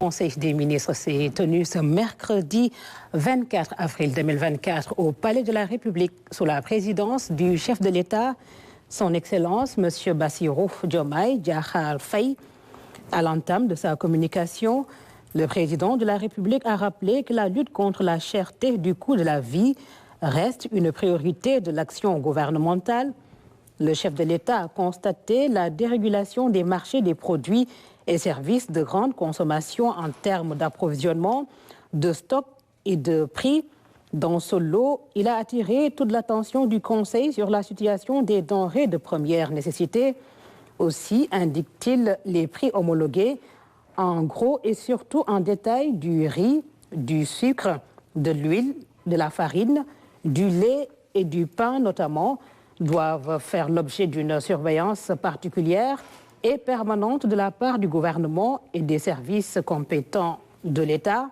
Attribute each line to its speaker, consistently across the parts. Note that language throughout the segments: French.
Speaker 1: Conseil des ministres s'est tenu ce mercredi 24 avril 2024 au Palais de la République sous la présidence du chef de l'État, son Excellence M. Bassirou Diomaye Diakhar Faye. À l'entame de sa communication, le président de la République a rappelé que la lutte contre la cherté du coût de la vie reste une priorité de l'action gouvernementale. Le chef de l'État a constaté la dérégulation des marchés des produits et services de grande consommation en termes d'approvisionnement, de stock et de prix. Dans ce lot, il a attiré toute l'attention du Conseil sur la situation des denrées de première nécessité. Aussi indique-t-il les prix homologués en gros et surtout en détail du riz, du sucre, de l'huile, de la farine, du lait et du pain notamment, doivent faire l'objet d'une surveillance particulière et permanente de la part du gouvernement et des services compétents de l'État.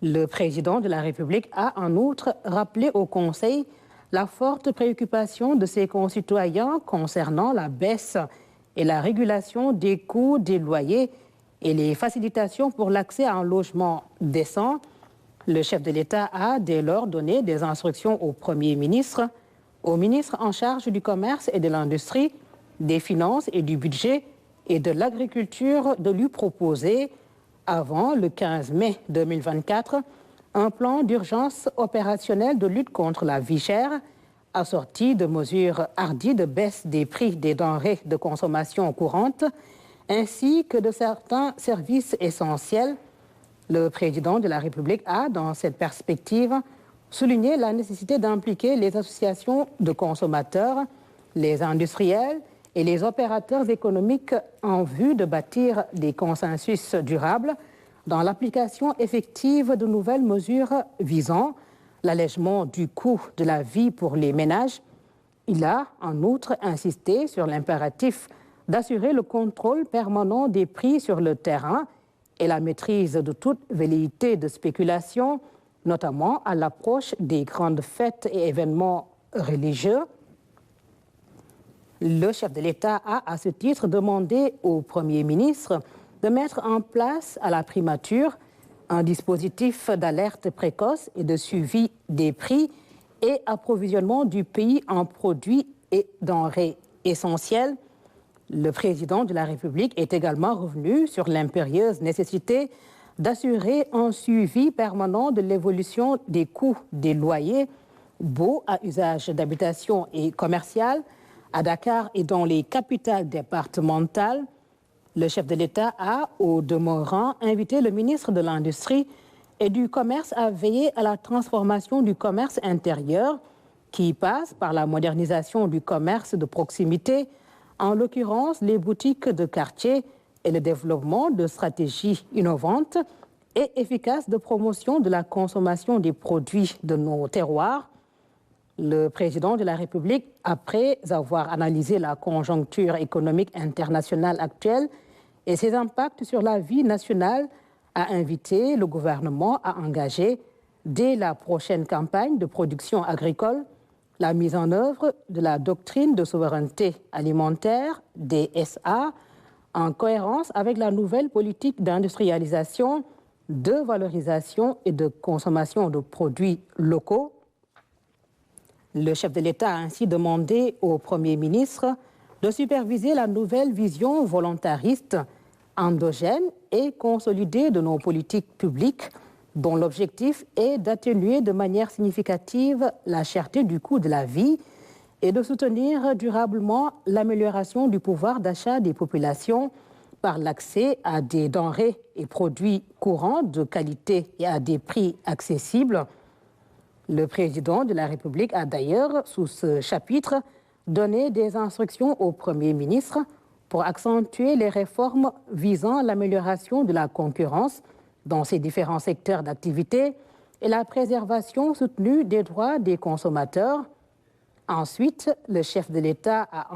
Speaker 1: Le président de la République a en outre rappelé au Conseil la forte préoccupation de ses concitoyens concernant la baisse et la régulation des coûts des loyers et les facilitations pour l'accès à un logement décent. Le chef de l'État a dès lors donné des instructions au Premier ministre, au ministre en charge du commerce et de l'industrie, des finances et du budget et de l'agriculture de lui proposer, avant le 15 mai 2024, un plan d'urgence opérationnel de lutte contre la vie chère, assorti de mesures hardies de baisse des prix des denrées de consommation courante, ainsi que de certains services essentiels. Le président de la République a, dans cette perspective, souligné la nécessité d'impliquer les associations de consommateurs, les industriels et les opérateurs économiques en vue de bâtir des consensus durables dans l'application effective de nouvelles mesures visant l'allègement du coût de la vie pour les ménages. Il a en outre insisté sur l'impératif d'assurer le contrôle permanent des prix sur le terrain et la maîtrise de toute velléité de spéculation, notamment à l'approche des grandes fêtes et événements religieux. Le chef de l'État a, à ce titre, demandé au Premier ministre de mettre en place à la primature un dispositif d'alerte précoce et de suivi des prix et approvisionnement du pays en produits et denrées essentielles. Le président de la République est également revenu sur l'impérieuse nécessité d'assurer un suivi permanent de l'évolution des coûts des loyers, baux à usage d'habitation et commercial, à Dakar et dans les capitales départementales. Le chef de l'État a, au demeurant, invité le ministre de l'Industrie et du Commerce à veiller à la transformation du commerce intérieur qui passe par la modernisation du commerce de proximité, en l'occurrence les boutiques de quartier et le développement de stratégies innovantes et efficaces de promotion de la consommation des produits de nos terroirs. Le président de la République, après avoir analysé la conjoncture économique internationale actuelle et ses impacts sur la vie nationale, a invité le gouvernement à engager, dès la prochaine campagne de production agricole, la mise en œuvre de la doctrine de souveraineté alimentaire, DSA, en cohérence avec la nouvelle politique d'industrialisation, de valorisation et de consommation de produits locaux. Le chef de l'État a ainsi demandé au Premier ministre de superviser la nouvelle vision volontariste, endogène et consolidée de nos politiques publiques, dont l'objectif est d'atténuer de manière significative la cherté du coût de la vie et de soutenir durablement l'amélioration du pouvoir d'achat des populations par l'accès à des denrées et produits courants de qualité et à des prix accessibles. Le président de la République a d'ailleurs, sous ce chapitre, donné des instructions au Premier ministre pour accentuer les réformes visant l'amélioration de la concurrence dans ces différents secteurs d'activité et la préservation soutenue des droits des consommateurs. Ensuite, le chef de l'État a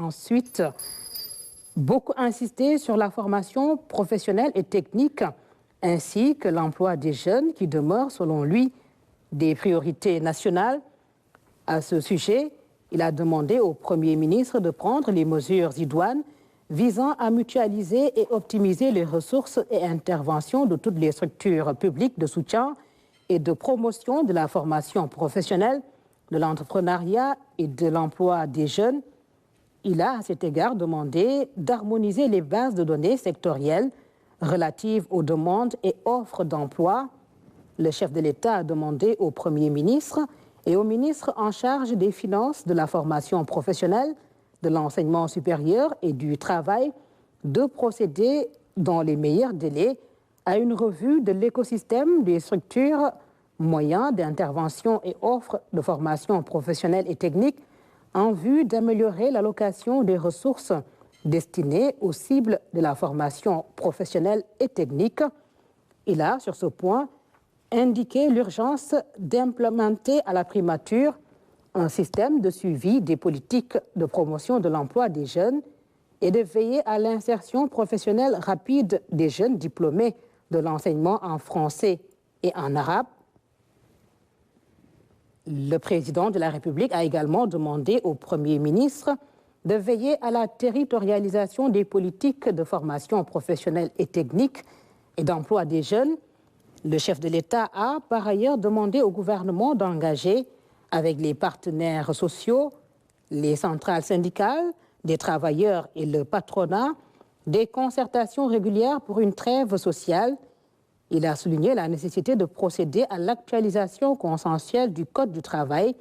Speaker 1: beaucoup insisté sur la formation professionnelle et technique, ainsi que l'emploi des jeunes qui demeurent, selon lui, des priorités nationales. À ce sujet, il a demandé au Premier ministre de prendre les mesures idoines visant à mutualiser et optimiser les ressources et interventions de toutes les structures publiques de soutien et de promotion de la formation professionnelle, de l'entrepreneuriat et de l'emploi des jeunes. Il a à cet égard demandé d'harmoniser les bases de données sectorielles relatives aux demandes et offres d'emploi. Le chef de l'État a demandé au Premier ministre et au ministre en charge des Finances, de la formation professionnelle, de l'enseignement supérieur et du travail de procéder dans les meilleurs délais à une revue de l'écosystème des structures, moyens d'intervention et offres de formation professionnelle et technique en vue d'améliorer l'allocation des ressources destinées aux cibles de la formation professionnelle et technique. Il a, sur ce point, indiqué l'urgence d'implémenter à la primature un système de suivi des politiques de promotion de l'emploi des jeunes et de veiller à l'insertion professionnelle rapide des jeunes diplômés de l'enseignement en français et en arabe. Le président de la République a également demandé au Premier ministre de veiller à la territorialisation des politiques de formation professionnelle et technique et d'emploi des jeunes. Le chef de l'État a par ailleurs demandé au gouvernement d'engager avec les partenaires sociaux, les centrales syndicales, des travailleurs et le patronat, des concertations régulières pour une trêve sociale. Il a souligné la nécessité de procéder à l'actualisation consensuelle du Code du travail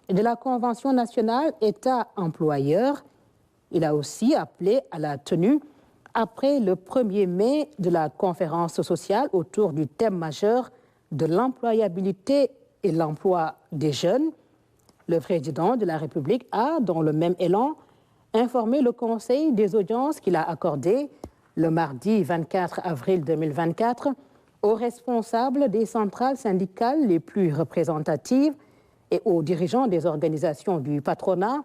Speaker 1: et de la Convention nationale État-employeur. Il a aussi appelé à la tenue, après le 1er mai, de la conférence sociale autour du thème majeur de l'employabilité et l'emploi des jeunes. Le président de la République a, dans le même élan, informé le Conseil des audiences qu'il a accordé le mardi 24 avril 2024 aux responsables des centrales syndicales les plus représentatives et aux dirigeants des organisations du patronat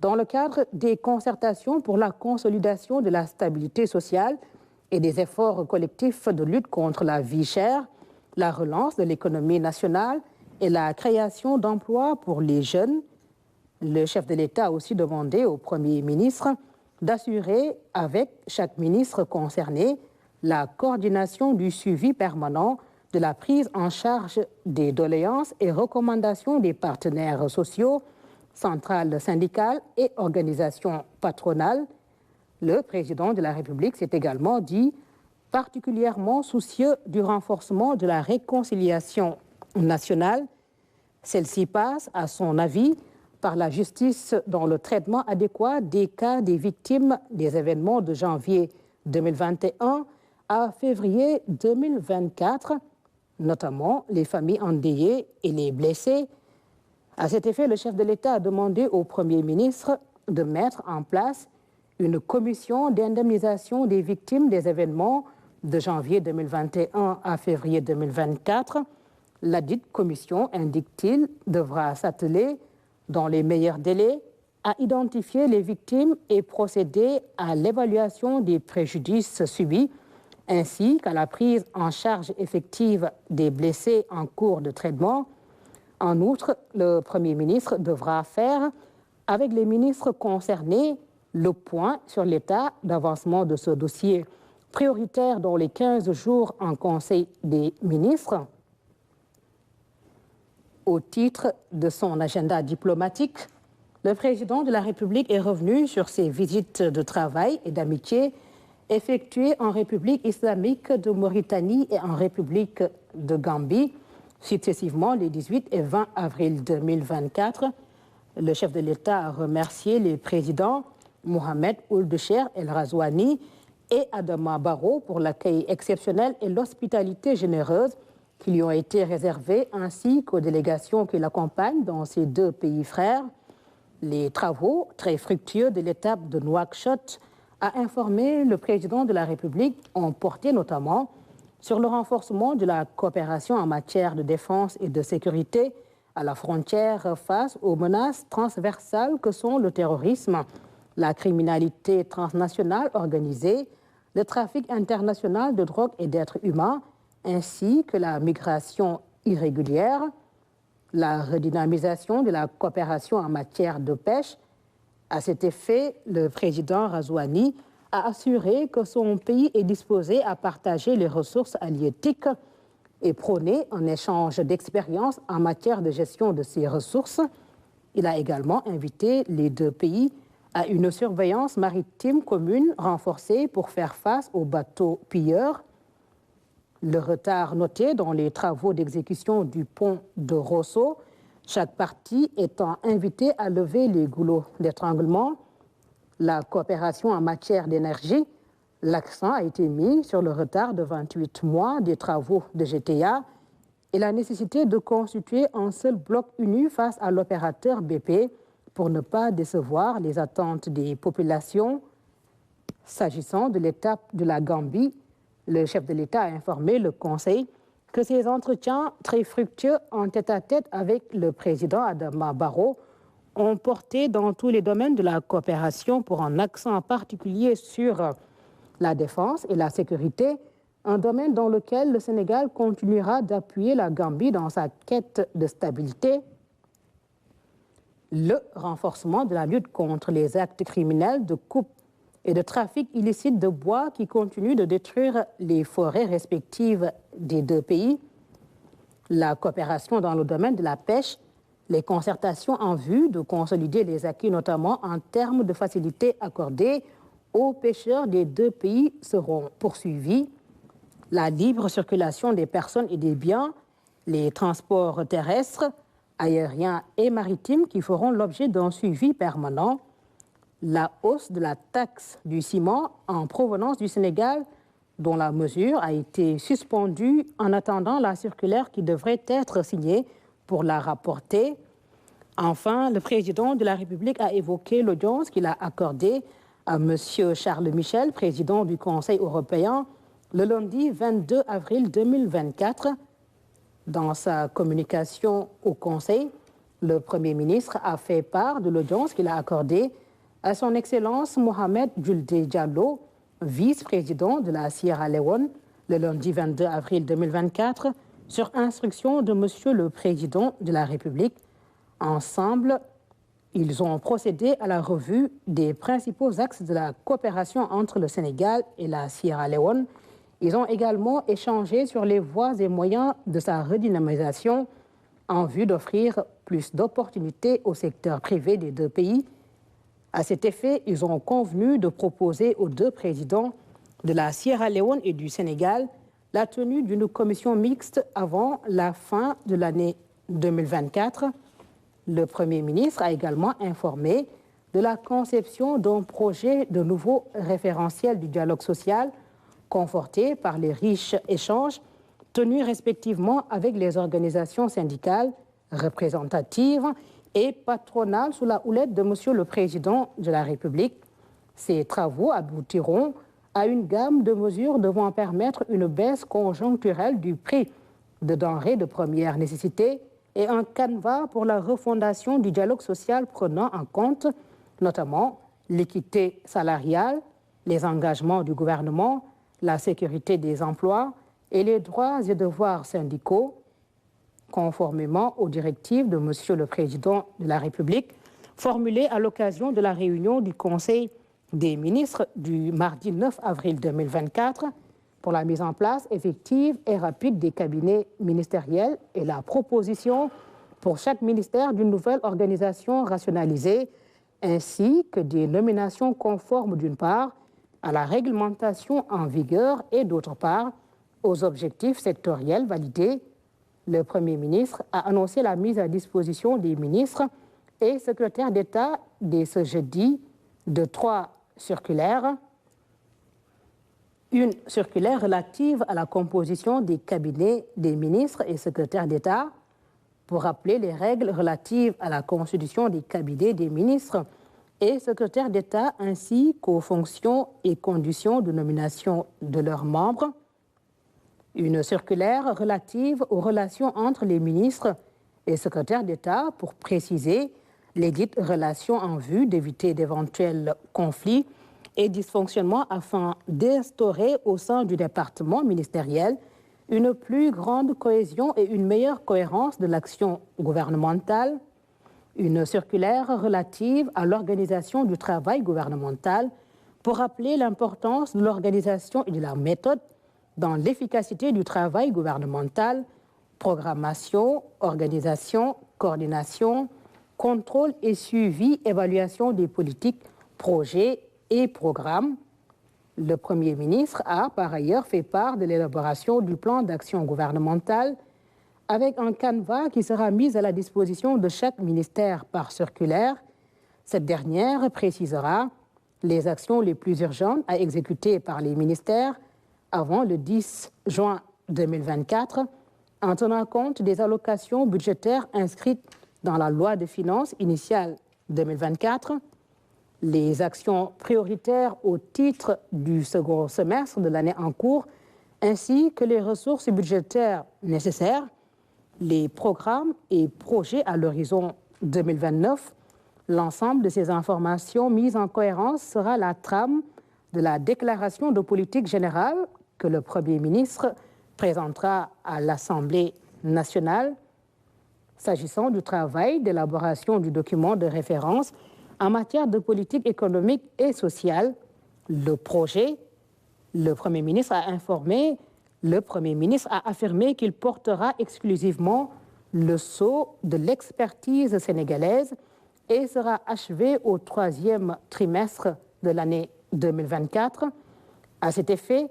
Speaker 1: dans le cadre des concertations pour la consolidation de la stabilité sociale et des efforts collectifs de lutte contre la vie chère, la relance de l'économie nationale et la création d'emplois pour les jeunes. Le chef de l'État a aussi demandé au Premier ministre d'assurer avec chaque ministre concerné la coordination du suivi permanent de la prise en charge des doléances et recommandations des partenaires sociaux, centrales syndicales et organisations patronales. Le président de la République s'est également dit particulièrement soucieux du renforcement de la réconciliation nationale. Celle-ci passe, à son avis, par la justice dans le traitement adéquat des cas des victimes des événements de janvier 2021 à février 2024, notamment les familles endeuillées et les blessés. À cet effet, le chef de l'État a demandé au Premier ministre de mettre en place une commission d'indemnisation des victimes des événements de janvier 2021 à février 2024. La dite commission, indique-t-il, devra s'atteler dans les meilleurs délais à identifier les victimes et procéder à l'évaluation des préjudices subis, ainsi qu'à la prise en charge effective des blessés en cours de traitement. En outre, le Premier ministre devra faire, avec les ministres concernés, le point sur l'état d'avancement de ce dossier prioritaire dans les 15 jours en Conseil des ministres. Au titre de son agenda diplomatique, le président de la République est revenu sur ses visites de travail et d'amitié effectuées en République islamique de Mauritanie et en République de Gambie, successivement les 18 et 20 avril 2024. Le chef de l'État a remercié les présidents Mohamed Ould Cheikh El Razouani et Adama Barrow pour l'accueil exceptionnel et l'hospitalité généreuse qui lui ont été réservés, ainsi qu'aux délégations qui l'accompagnent dans ces deux pays frères. Les travaux très fructueux de l'étape de Nouakchott, a informé le président de la République, ont porté notamment sur le renforcement de la coopération en matière de défense et de sécurité à la frontière face aux menaces transversales que sont le terrorisme, la criminalité transnationale organisée, le trafic international de drogue et d'êtres humains, ainsi que la migration irrégulière, la redynamisation de la coopération en matière de pêche. À cet effet, le président Razouani a assuré que son pays est disposé à partager les ressources halieutiques et prôner un échange d'expériences en matière de gestion de ces ressources. Il a également invité les deux pays à une surveillance maritime commune renforcée pour faire face aux bateaux pilleurs. Le retard noté dans les travaux d'exécution du pont de Rosso, chaque partie étant invitée à lever les goulots d'étranglement. La coopération en matière d'énergie, l'accent a été mis sur le retard de 28 mois des travaux de GTA et la nécessité de constituer un seul bloc uni face à l'opérateur BP pour ne pas décevoir les attentes des populations. S'agissant de l'étape de la Gambie, le chef de l'État a informé le Conseil que ces entretiens très fructueux en tête-à-tête avec le président Adama Barrow ont porté dans tous les domaines de la coopération pour un accent particulier sur la défense et la sécurité, un domaine dans lequel le Sénégal continuera d'appuyer la Gambie dans sa quête de stabilité. Le renforcement de la lutte contre les actes criminels de coupe et de trafic illicite de bois qui continuent de détruire les forêts respectives des deux pays, la coopération dans le domaine de la pêche, les concertations en vue de consolider les acquis, notamment en termes de facilités accordées aux pêcheurs des deux pays, seront poursuivies. La libre circulation des personnes et des biens, les transports terrestres, aériens et maritimes qui feront l'objet d'un suivi permanent, la hausse de la taxe du ciment en provenance du Sénégal, dont la mesure a été suspendue en attendant la circulaire qui devrait être signée pour la rapporter. Enfin, le président de la République a évoqué l'audience qu'il a accordée à M. Charles Michel, président du Conseil européen, le lundi 22 avril 2024. Dans sa communication au Conseil, le Premier ministre a fait part de l'audience qu'il a accordée à son Excellence Mohamed Julde Diallo, vice-président de la Sierra Leone, le lundi 22 avril 2024, sur instruction de Monsieur le Président de la République. Ensemble, ils ont procédé à la revue des principaux axes de la coopération entre le Sénégal et la Sierra Leone. Ils ont également échangé sur les voies et moyens de sa redynamisation en vue d'offrir plus d'opportunités au secteur privé des deux pays. À cet effet, ils ont convenu de proposer aux deux présidents de la Sierra Leone et du Sénégal la tenue d'une commission mixte avant la fin de l'année 2024. Le Premier ministre a également informé de la conception d'un projet de nouveau référentiel du dialogue social conforté par les riches échanges tenus respectivement avec les organisations syndicales représentatives et patronales sous la houlette de Monsieur le Président de la République. Ces travaux aboutiront à une gamme de mesures devant permettre une baisse conjoncturelle du prix de denrées de première nécessité et un canevas pour la refondation du dialogue social prenant en compte notamment l'équité salariale, les engagements du gouvernement, la sécurité des emplois et les droits et devoirs syndicaux, conformément aux directives de Monsieur le Président de la République, formulées à l'occasion de la réunion du Conseil des ministres du mardi 9 avril 2024 pour la mise en place effective et rapide des cabinets ministériels et la proposition pour chaque ministère d'une nouvelle organisation rationalisée, ainsi que des nominations conformes d'une part à la réglementation en vigueur et d'autre part aux objectifs sectoriels validés. Le Premier ministre a annoncé la mise à disposition des ministres et secrétaires d'État dès ce jeudi de 3 circulaires. Une circulaire relative à la composition des cabinets des ministres et secrétaires d'État pour rappeler les règles relatives à la constitution des cabinets des ministres et secrétaires d'État ainsi qu'aux fonctions et conditions de nomination de leurs membres. Une circulaire relative aux relations entre les ministres et secrétaires d'État pour préciser les dites relations en vue d'éviter d'éventuels conflits et dysfonctionnements afin d'instaurer au sein du département ministériel une plus grande cohésion et une meilleure cohérence de l'action gouvernementale. Une circulaire relative à l'organisation du travail gouvernemental pour rappeler l'importance de l'organisation et de la méthode dans l'efficacité du travail gouvernemental, programmation, organisation, coordination, contrôle et suivi, évaluation des politiques, projets et programmes. Le Premier ministre a par ailleurs fait part de l'élaboration du plan d'action gouvernemental avec un canevas qui sera mis à la disposition de chaque ministère par circulaire. Cette dernière précisera les actions les plus urgentes à exécuter par les ministères avant le 10 juin 2024, en tenant compte des allocations budgétaires inscrites dans la loi de finances initiale 2024, les actions prioritaires au titre du second semestre de l'année en cours, ainsi que les ressources budgétaires nécessaires, les programmes et projets à l'horizon 2029. L'ensemble de ces informations mises en cohérence sera la trame de la déclaration de politique générale que le Premier ministre présentera à l'Assemblée nationale. S'agissant du travail d'élaboration du document de référence en matière de politique économique et sociale, le projet, le Premier ministre a affirmé qu'il portera exclusivement le sceau de l'expertise sénégalaise et sera achevé au troisième trimestre de l'année 2024. À cet effet,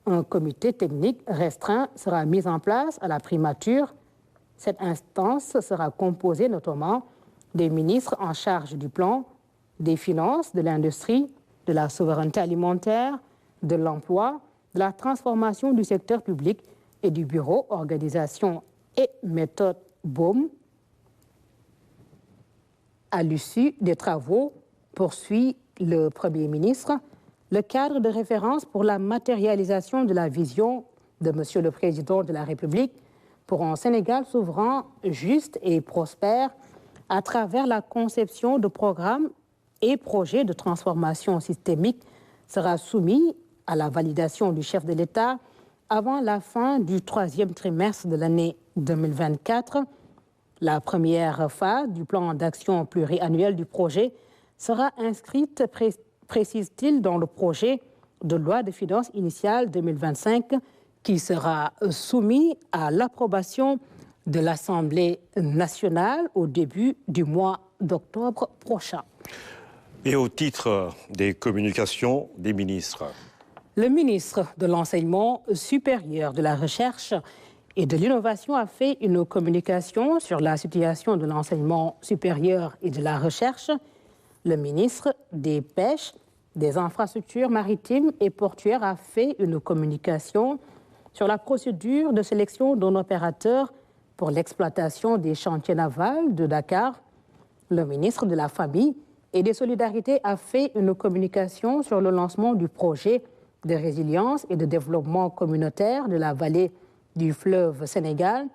Speaker 1: un comité technique restreint sera mis en place à la primature. Cette instance sera composée notamment des ministres en charge du plan, des finances, de l'industrie, de la souveraineté alimentaire, de l'emploi, de la transformation du secteur public et du bureau organisation et méthode BOM. À l'issue des travaux, poursuit le Premier ministre, le cadre de référence pour la matérialisation de la vision de M. le Président de la République pour un Sénégal souverain, juste et prospère à travers la conception de programmes et projets de transformation systémique sera soumis à la validation du chef de l'État avant la fin du troisième trimestre de l'année 2024. La première phase du plan d'action pluriannuel du projet sera inscrite, précise-t-il, dans le projet de loi de finances initiale 2025 qui sera soumis à l'approbation de l'Assemblée nationale au début du mois d'octobre prochain.
Speaker 2: Et au titre des communications des ministres.
Speaker 1: Le ministre de l'Enseignement supérieur, de la Recherche et de l'Innovation a fait une communication sur la situation de l'enseignement supérieur et de la recherche. Le ministre des Pêches, des Infrastructures maritimes et portuaires a fait une communication sur la procédure de sélection d'un opérateur pour l'exploitation des chantiers navals de Dakar. Le ministre de la Famille et des Solidarités a fait une communication sur le lancement du projet de résilience et de développement communautaire de la vallée du fleuve Sénégal,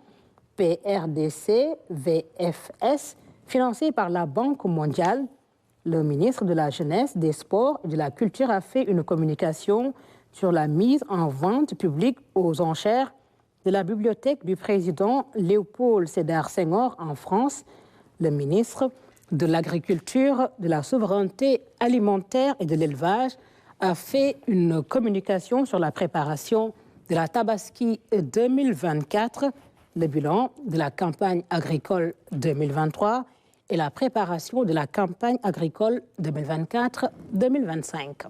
Speaker 1: PRDC-VFS, financé par la Banque mondiale. Le ministre de la Jeunesse, des Sports et de la Culture a fait une communication sur la mise en vente publique aux enchères de la bibliothèque du président Léopold Sédar Senghor en France. Le ministre de l'Agriculture, de la Souveraineté alimentaire et de l'Élevage a fait une communication sur la préparation de la Tabaski 2024, le bilan de la campagne agricole 2023 et la préparation de la campagne agricole 2024-2025.